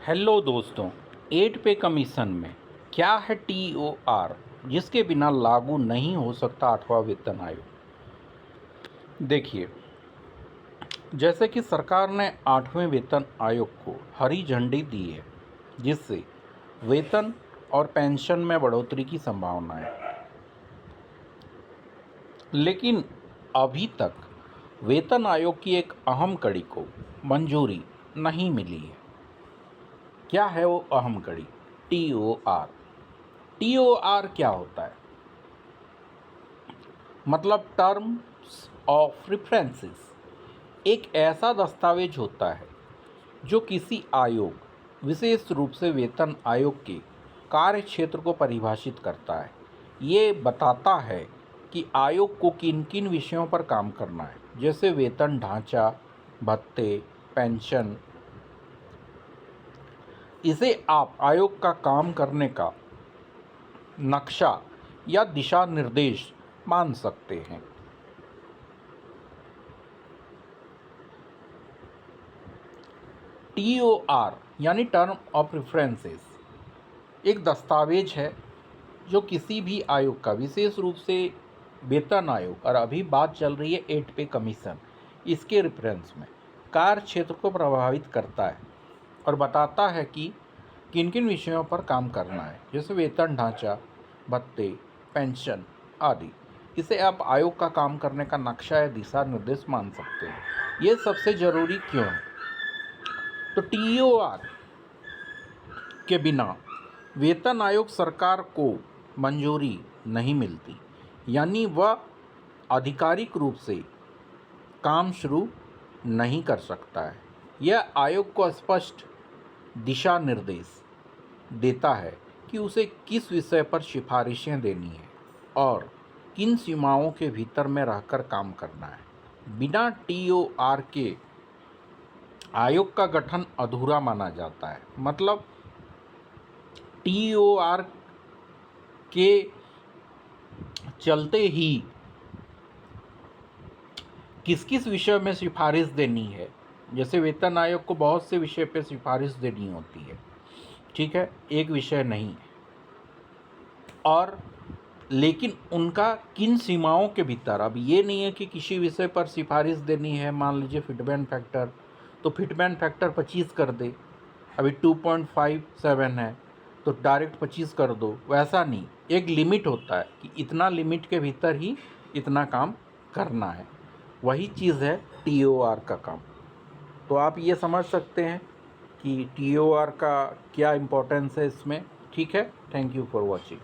Hello दोस्तों, 8 पे commission में क्या है TOR जिसके बिना लागू नहीं हो सकता 8वां वेतन आयोग। देखिए, जैसे कि सरकार ने 8वें वेतन आयोग को हरी झंडी दी है, जिससे वेतन और पेंशन में बढ़ोतरी की संभावना है, लेकिन अभी तक वेतन आयोग की एक अहम कड़ी को मंजूरी नहीं मिली है। क्या है वो अहम कड़ी? TOR। TOR क्या होता है? मतलब टर्म्स ऑफ रेफरेंसेस। एक ऐसा दस्तावेज होता है जो किसी आयोग, विशेष रूप से वेतन आयोग के कार्य क्षेत्र को परिभाषित करता है। ये बताता है कि आयोग को किन किन विषयों पर काम करना है, जैसे वेतन ढांचा, भत्ते, पेंशन। इसे आप आयोग का काम करने का नक्शा या दिशा निर्देश मान सकते हैं। TOR यानी टर्म ऑफ रेफरेंसेस एक दस्तावेज है जो किसी भी आयोग का, विशेष रूप से वेतन आयोग, और अभी बात चल रही है 8 पे कमीशन, इसके रेफरेंस में कार्य क्षेत्र को प्रभावित करता है और बताता है कि किन किन विषयों पर काम करना है, जैसे वेतन ढांचा, भत्ते, पेंशन आदि। इसे आप आयोग का काम करने का नक्शा या दिशा निर्देश मान सकते हैं। ये सबसे ज़रूरी क्यों है? तो TOR के बिना वेतन आयोग सरकार को मंजूरी नहीं मिलती, यानी वह आधिकारिक रूप से काम शुरू नहीं कर सकता है। यह आयोग को स्पष्ट दिशा निर्देश देता है कि उसे किस विषय पर सिफारिशें देनी है और किन सीमाओं के भीतर में रहकर काम करना है। बिना TOR के आयोग का गठन अधूरा माना जाता है। मतलब TOR के चलते ही किस किस विषय में सिफारिश देनी है, जैसे वेतन आयोग को बहुत से विषय पे सिफारिश देनी होती है, ठीक है, एक विषय नहीं है, और लेकिन उनका किन सीमाओं के भीतर। अब ये नहीं है कि किसी विषय पर सिफारिश देनी है, मान लीजिए फिटमेंट फैक्टर, तो फिटमेंट फैक्टर 25 कर दे। अभी 2.57 है तो डायरेक्ट 25 कर दो, वैसा नहीं। एक लिमिट होता है कि इतना लिमिट के भीतर ही इतना काम करना है। वही चीज़ है TOR का काम। तो आप ये समझ सकते हैं कि TOR का क्या इम्पोर्टेंस है इसमें। ठीक है, थैंक यू फॉर वॉचिंग।